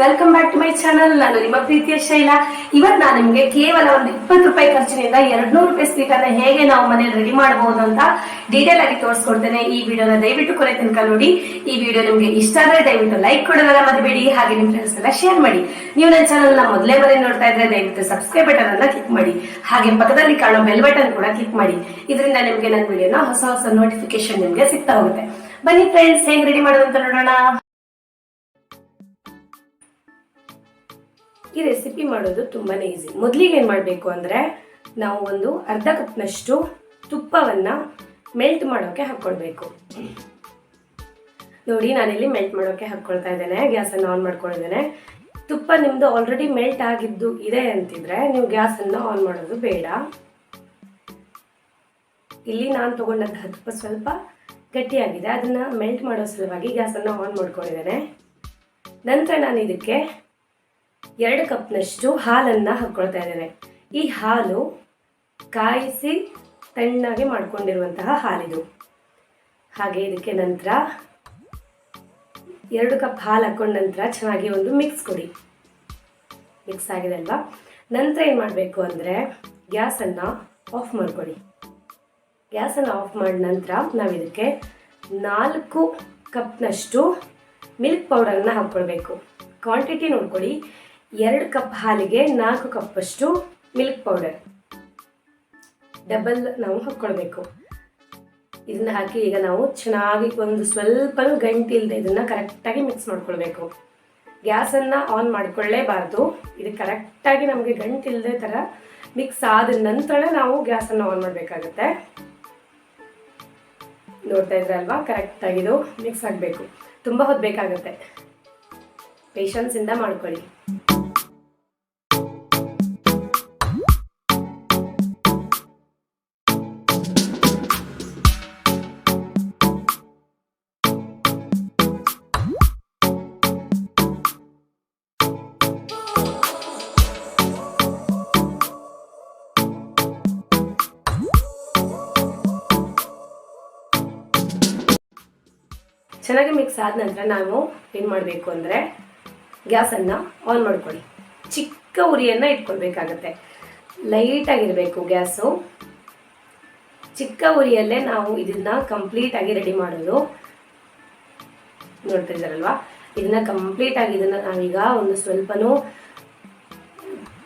Welcome back to my channel. ನಾನು ನಿಮ್ಮ ಪ್ರೀತಿಯ ಶೈಲಾ. ಇವತ್ತು ನಾನು ನಿಮಗೆ ಕೇವಲ ಒಂದು 20 ರೂಪಾಯಿ ಖರ್ಚಿನಿಂದ 200 ರೂಪಾಯಿ ಸ್ವೀಟ್ ಹೇಗೆ ನಾವು ಮನೇಲಿ ರೆಡಿ ಮಾಡಬಹುದು ಅಂತ ಡೀಟೇಲ್ ಆಗಿ ತೋರಿಸ್ಕೊಡ್ತೇನೆ. ಈ ವಿಡಿಯೋನ ದಯವಿಟ್ಟು ಕೊನೆ ತನಕ ನೋಡಿ. ಈ ವಿಡಿಯೋ ನಿಮಗೆ ಇಷ್ಟ ಆದ್ರೆ ದಯವಿಟ್ಟು ಲೈಕ್ ಕೊಡೋದನ್ನ ಮರಿಬೇಡಿ. ಹಾಗೆ ನಿಮ್ಮ ಫ್ರೆಂಡ್ಸ್ ಎಲ್ಲ ಶೇರ್ ಮಾಡಿ. ನೀವು ನನ್ನ ಚಾನಲ್ ನ ಮೊದಲೇ ಬಾರಿ ನೋಡ್ತಾ ಇದ್ರೆ ದಯವಿಟ್ಟು ಸಬ್ಸ್ಕ್ರೈಬ್ ಬಟನ್ ಅನ್ನ ಕ್ಲಿಕ್ ಮಾಡಿ. ಹಾಗೆ ಪಕ್ಕದಲ್ಲಿ ಕಾಣೋ ಬೆಲ್ ಬಟನ್ ಕೂಡ ಕ್ಲಿಕ್ ಮಾಡಿ. ಇದರಿಂದ ನಿಮಗೆ ನನ್ನ ವಿಡಿಯೋನ ಹೊಸ ಹೊಸ ನೋಟಿಫಿಕೇಶನ್ ನಿಮಗೆ ಸಿಗ್ತಾ ಹೋಗುತ್ತೆ. ಬನ್ನಿ ಫ್ರೆಂಡ್ಸ್, ಹೇಗೆ ರೆಡಿ ಮಾಡೋದು ಅಂತ ನೋಡೋಣ. ಈ ರೆಸಿಪಿ ಮಾಡೋದು ತುಂಬಾನೇ ಈಸಿ. ಮೊದಲಿಗೆ ಏನ್ ಮಾಡಬೇಕು ಅಂದ್ರೆ, ನಾವು ಒಂದು ಅರ್ಧ ಕಪ್ನಷ್ಟು ತುಪ್ಪವನ್ನ ಮೆಲ್ಟ್ ಮಾಡೋಕೆ ಹಾಕೊಳ್ಬೇಕು. ನೋಡಿ, ನಾನಿಲ್ಲಿ ಮೆಲ್ಟ್ ಮಾಡೋಕೆ ಹಾಕೊಳ್ತಾ ಇದ್ದೇನೆ. ಗ್ಯಾಸ್ ಅನ್ನು ಆನ್ ಮಾಡ್ಕೊಂಡಿದ್ದೇನೆ. ತುಪ್ಪ ನಿಮ್ದು ಆಲ್ರೆಡಿ ಮೆಲ್ಟ್ ಆಗಿದ್ದು ಇದೆ ಅಂತಿದ್ರೆ ನೀವು ಗ್ಯಾಸ್ ಅನ್ನು ಆನ್ ಮಾಡೋದು ಬೇಡ. ಇಲ್ಲಿ ನಾನು ತಗೊಂಡಂತಹ ತುಪ್ಪ ಸ್ವಲ್ಪ ಗಟ್ಟಿಯಾಗಿದೆ, ಅದನ್ನ ಮೆಲ್ಟ್ ಮಾಡೋ ಸಲುವಾಗಿ ಗ್ಯಾಸ್ ಅನ್ನು ಆನ್ ಮಾಡ್ಕೊಂಡಿದ್ದೇನೆ. ನಂತರ ನಾನು ಇದಕ್ಕೆ 2 ಕಪ್ನಷ್ಟು ಹಾಲನ್ನು ಹಾಕ್ಕೊಳ್ತಾ ಇದ್ದೇನೆ. ಈ ಹಾಲು ಕಾಯಿಸಿ ತಣ್ಣಗೆ ಮಾಡ್ಕೊಂಡಿರುವಂತಹ ಹಾಲಿದು. ಹಾಗೆ ಇದಕ್ಕೆ ನಂತರ 2 ಕಪ್ ಹಾಲು ಹಾಕೊಂಡ ನಂತರ ಚೆನ್ನಾಗಿ ಒಂದು ಮಿಕ್ಸ್ ಕೊಡಿ. ಮಿಕ್ಸ್ ಆಗಿದೆ ಅಲ್ವಾ? ನಂತರ ಏನು ಮಾಡಬೇಕು ಅಂದರೆ, ಗ್ಯಾಸನ್ನು ಆಫ್ ಮಾಡ್ಕೊಳ್ಳಿ. ಗ್ಯಾಸನ್ನು ಆಫ್ ಮಾಡಿದ ನಂತರ ನಾವು ಇದಕ್ಕೆ 4 ಕಪ್ನಷ್ಟು ಮಿಲ್ಕ್ ಪೌಡರನ್ನು ಹಾಕ್ಕೊಳ್ಬೇಕು. ಕ್ವಾಂಟಿಟಿ ನೋಡ್ಕೊಳ್ಳಿ. 2 ಕಪ್ ಹಾಲಿಗೆ 4 ಕಪ್ಪಷ್ಟು ಮಿಲ್ಕ್ ಪೌಡರ್, ಡಬಲ್ ನಾವು ಹಾಕ್ಕೊಳ್ಬೇಕು. ಇದನ್ನ ಹಾಕಿ ಈಗ ನಾವು ಚೆನ್ನಾಗಿ ಒಂದು ಸ್ವಲ್ಪ ಗಂಟು ಇಲ್ಲದೆ ಇದನ್ನ ಕರೆಕ್ಟಾಗಿ ಮಿಕ್ಸ್ ಮಾಡ್ಕೊಳ್ಬೇಕು. ಗ್ಯಾಸನ್ನು ಆನ್ ಮಾಡ್ಕೊಳ್ಳೇಬಾರ್ದು. ಇದು ಕರೆಕ್ಟಾಗಿ ನಮಗೆ ಗಂಟು ಇಲ್ಲದೆ ಥರ ಮಿಕ್ಸ್ ಆದ ನಂತರ ನಾವು ಗ್ಯಾಸನ್ನು ಆನ್ ಮಾಡಬೇಕಾಗತ್ತೆ. ನೋಡ್ತಾ ಇದ್ರೆ ಅಲ್ವಾ, ಕರೆಕ್ಟಾಗಿದು ಮಿಕ್ಸ್ ಆಗಬೇಕು. ತುಂಬ ಹೊತ್ತು ಬೇಕಾಗುತ್ತೆ, ಪೇಷನ್ಸ್ ಇಂದ ಮಾಡ್ಕೊಳ್ಳಿ. ಚೆನ್ನಾಗಿ ಮಿಕ್ಸ್ ಆದ ನಂತರ ನಾವು ಏನು ಮಾಡಬೇಕು ಅಂದರೆ, ಗ್ಯಾಸನ್ನು ಆನ್ ಮಾಡ್ಕೊಳ್ಳಿ. ಚಿಕ್ಕ ಉರಿಯನ್ನು ಇಟ್ಕೊಳ್ಬೇಕಾಗತ್ತೆ. ಲೈಟಾಗಿರಬೇಕು ಗ್ಯಾಸು. ಚಿಕ್ಕ ಉರಿಯಲ್ಲೇ ನಾವು ಇದನ್ನು ಕಂಪ್ಲೀಟಾಗಿ ರೆಡಿ ಮಾಡೋದು. ನೋಡ್ತಾ ಇದ್ದಾರಲ್ವಾ, ಇದನ್ನು ಕಂಪ್ಲೀಟಾಗಿ ಇದನ್ನು ನಾವೀಗ ಒಂದು ಸ್ವಲ್ಪನೂ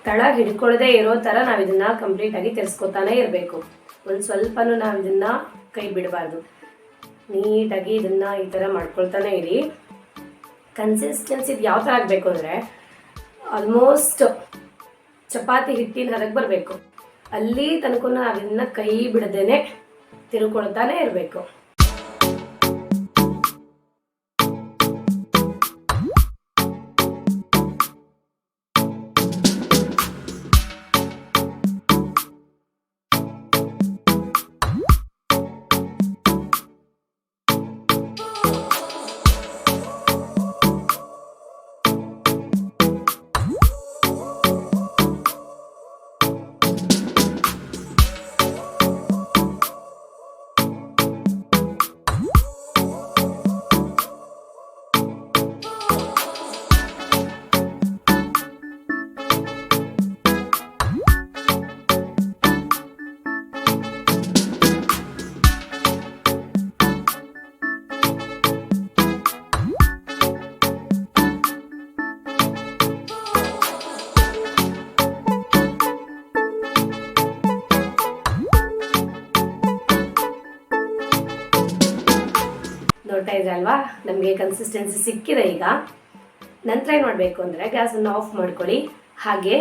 ತಳ ಹಿಡ್ಕೊಳ್ಳದೆ ಇರೋ ಥರ ನಾವು ಇದನ್ನು ಕಂಪ್ಲೀಟಾಗಿ ತೆರೆಸ್ಕೊತಾನೆ ಇರಬೇಕು. ಒಂದು ಸ್ವಲ್ಪನೂ ನಾವು ಇದನ್ನು ಕೈ ಬಿಡಬಾರ್ದು. ನೀಟಾಗಿ ಇದನ್ನು ಈ ಥರ ಮಾಡ್ಕೊಳ್ತಾನೆ ಇರಿ. ಕನ್ಸಿಸ್ಟೆನ್ಸಿ ಯಾವ ಥರ ಆಗಬೇಕು ಅಂದರೆ, ಆಲ್ಮೋಸ್ಟ್ ಚಪಾತಿ ಹಿಟ್ಟಿನ ಹದಕ್ಕೆ ಬರಬೇಕು. ಅಲ್ಲಿ ತನಕ ನಾವು ಇದನ್ನ ಕೈ ಬಿಡದೇನೆ ತಿರುಕೊಳ್ತಾನೆ ಇರಬೇಕು. ನೋಡ್ತಾ ಇದ್ರೆ ಅಲ್ವಾ, ನಮಗೆ ಕನ್ಸಿಸ್ಟೆನ್ಸಿ ಸಿಕ್ಕಿದೆ. ಈಗ ನಂತರ ಏನು ಮಾಡಬೇಕು ಅಂದರೆ, ಗ್ಯಾಸನ್ನು ಆಫ್ ಮಾಡ್ಕೊಳ್ಳಿ. ಹಾಗೆ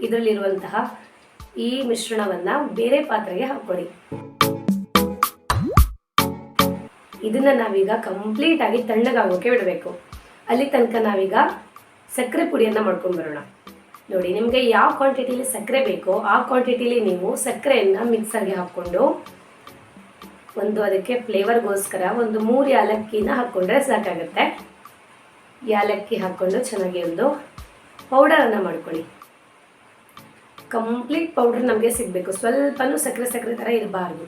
ಇದರಲ್ಲಿರುವಂತಹ ಈ ಮಿಶ್ರಣವನ್ನು ಬೇರೆ ಪಾತ್ರೆಗೆ ಹಾಕ್ಕೊಳ್ಳಿ. ಇದನ್ನು ನಾವೀಗ ಕಂಪ್ಲೀಟಾಗಿ ತಣ್ಣಗಾಗೋಕೆ ಬಿಡಬೇಕು. ಅಲ್ಲಿ ತನಕ ನಾವೀಗ ಸಕ್ಕರೆ ಪುಡಿಯನ್ನು ಮಾಡ್ಕೊಂಡು ಬರೋಣ. ನೋಡಿ, ನಿಮಗೆ ಯಾವ ಕ್ವಾಂಟಿಟಿಲಿ ಸಕ್ಕರೆ ಬೇಕೋ ಆ ಕ್ವಾಂಟಿಟಿಲಿ ನೀವು ಸಕ್ಕರೆಯನ್ನು ಮಿಕ್ಸರ್ಗೆ ಹಾಕ್ಕೊಂಡು ಅದಕ್ಕೆ ಫ್ಲೇವರ್ಗೋಸ್ಕರ 3 ಯಾಲಕ್ಕಿನ ಹಾಕ್ಕೊಂಡ್ರೆ ಸಾಕಾಗುತ್ತೆ. ಯಾಲಕ್ಕಿ ಹಾಕ್ಕೊಂಡು ಚೆನ್ನಾಗಿ ಒಂದು ಪೌಡರನ್ನು ಮಾಡ್ಕೊಳ್ಳಿ. ಕಂಪ್ಲೀಟ್ ಪೌಡರ್ ನಮಗೆ ಸಿಗಬೇಕು. ಸ್ವಲ್ಪನೂ ಸಕ್ಕರೆ ಥರ ಇರಬಾರ್ದು.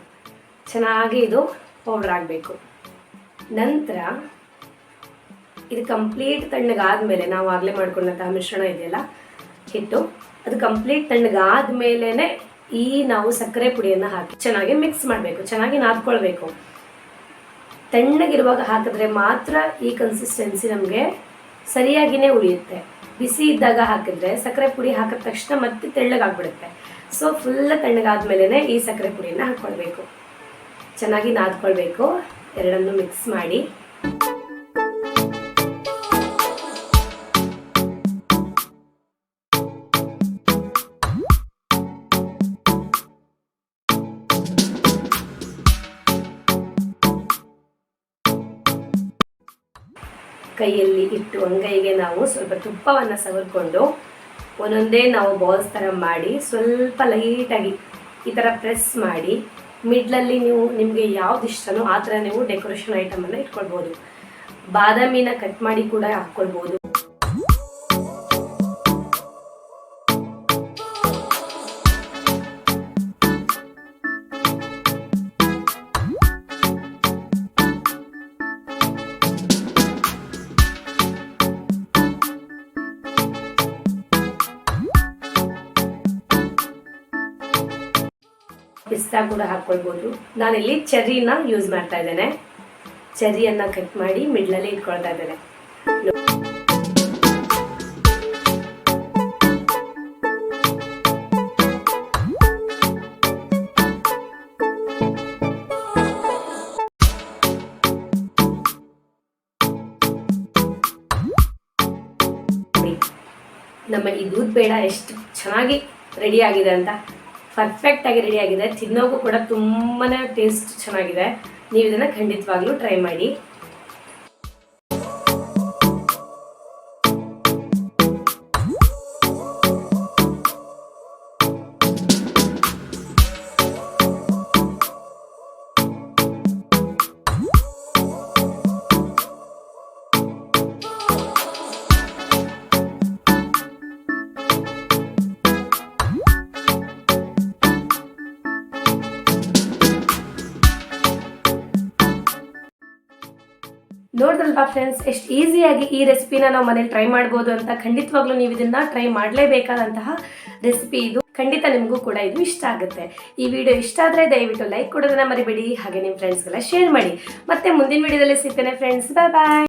ಚೆನ್ನಾಗಿ ಇದು ಪೌಡರ್ ಆಗಬೇಕು. ನಂತರ ಇದು ಕಂಪ್ಲೀಟ್ ತಣ್ಣಗಾದ್ಮೇಲೆ ನಾವು ಆಗಲೇ ಮಾಡ್ಕೊಂಡಂತಹ ಮಿಶ್ರಣ ಇದೆಯಲ್ಲ ಹಿಟ್ಟು, ಅದು ಕಂಪ್ಲೀಟ್ ತಣ್ಣಗಾದ್ಮೇಲೆ ಈ ನಾವು ಸಕ್ಕರೆ ಪುಡಿಯನ್ನು ಹಾಕಿ ಚೆನ್ನಾಗಿ ಮಿಕ್ಸ್ ಮಾಡಬೇಕು, ಚೆನ್ನಾಗಿ ನಾದ್ಕೊಳ್ಬೇಕು. ತಣ್ಣಗಿರುವಾಗ ಹಾಕಿದ್ರೆ ಮಾತ್ರ ಈ ಕನ್ಸಿಸ್ಟೆನ್ಸಿ ನಮಗೆ ಸರಿಯಾಗಿಯೇ ಉಳಿಯುತ್ತೆ. ಬಿಸಿ ಇದ್ದಾಗ ಹಾಕಿದ್ರೆ ಸಕ್ಕರೆ ಪುಡಿ ಹಾಕಿದ ತಕ್ಷಣ ಮತ್ತೆ ತೆಳ್ಳಗಾಗ್ಬಿಡುತ್ತೆ. ಸೊ ಫುಲ್ ತಣ್ಣಗಾದ್ಮೇಲೆ ಈ ಸಕ್ಕರೆ ಪುಡಿಯನ್ನು ಹಾಕ್ಕೊಳ್ಬೇಕು, ಚೆನ್ನಾಗಿ ನಾದ್ಕೊಳ್ಬೇಕು. ಎರಡನ್ನು ಮಿಕ್ಸ್ ಮಾಡಿ ಕೈಯಲ್ಲಿ ಇಟ್ಟು ಅಂಗೈಗೆ ನಾವು ಸ್ವಲ್ಪ ತುಪ್ಪವನ್ನು ಸವರ್ಕೊಂಡು ಒಂದೊಂದೇ ನಾವು ಬಾಲ್ಸ್ ಥರ ಮಾಡಿ ಸ್ವಲ್ಪ ಲೈಟಾಗಿ ಈ ಥರ ಪ್ರೆಸ್ ಮಾಡಿ ಮಿಡ್ಲಲ್ಲಿ ನೀವು ನಿಮಗೆ ಯಾವ್ದು ಇಷ್ಟನೋ ಆ ಥರ ನೀವು ಡೆಕೋರೇಷನ್ ಐಟಮನ್ನು ಇಟ್ಕೊಳ್ಬೋದು. ಬಾದಾಮಿನ ಕಟ್ ಮಾಡಿ ಕೂಡ ಹಾಕ್ಕೊಳ್ಬೋದು. ಪಿಸ್ತಾ ಕೂಡ ಹಾಕ್ಕೊಳ್ಬೋದು. ನಾನಿಲ್ಲಿ ಚೆರ್ರಿನ ಯೂಸ್ ಮಾಡ್ತಾ ಇದ್ದೇನೆ. ಚೆರ್ರಿಯನ್ನು ಕಟ್ ಮಾಡಿ ಮಿಡ್ಲಲ್ಲಿ ಇಟ್ಕೊಳ್ತಾ ಇದ್ದೇನೆ. ನಮ್ಮ ಈ ದೂದ್ ಪೇಡ ಎಷ್ಟು ಚೆನ್ನಾಗಿ ರೆಡಿ ಆಗಿದೆ ಅಂತ, ಪರ್ಫೆಕ್ಟಾಗಿ ರೆಡಿ ಆಗಿದೆ. ತಿನ್ನೋಕ್ಕೂ ಕೂಡ ತುಂಬಾ ಟೇಸ್ಟ್ ಚೆನ್ನಾಗಿದೆ. ನೀವು ಇದನ್ನು ಖಂಡಿತವಾಗ್ಲೂ ಟ್ರೈ ಮಾಡಿ. ನೋಡಿದ್ರಲ್ವಾ ಫ್ರೆಂಡ್ಸ್, ಎಷ್ಟು ಈಸಿಯಾಗಿ ಈ ರೆಸಿಪಿನ ನಾವು ಮನೇಲಿ ಟ್ರೈ ಮಾಡ್ಬೋದು ಅಂತ. ಖಂಡಿತವಾಗ್ಲೂ ನೀವು ಇದನ್ನು ಟ್ರೈ ಮಾಡಲೇಬೇಕಾದಂತಹ ರೆಸಿಪಿ ಇದು. ಖಂಡಿತ ನಿಮಗೂ ಕೂಡ ಇದು ಇಷ್ಟ ಆಗುತ್ತೆ. ಈ ವಿಡಿಯೋ ಇಷ್ಟ ಆದರೆ ದಯವಿಟ್ಟು ಲೈಕ್ ಕೊಡೋದನ್ನ ಮರಿಬೇಡಿ. ಹಾಗೆ ನಿಮ್ಮ ಫ್ರೆಂಡ್ಸ್ಗೆಲ್ಲ ಶೇರ್ ಮಾಡಿ. ಮತ್ತೆ ಮುಂದಿನ ವಿಡಿಯೋದಲ್ಲಿ ಸಿಗ್ತೇನೆ ಫ್ರೆಂಡ್ಸ್. ಬಾಯ್ ಬಾಯ್.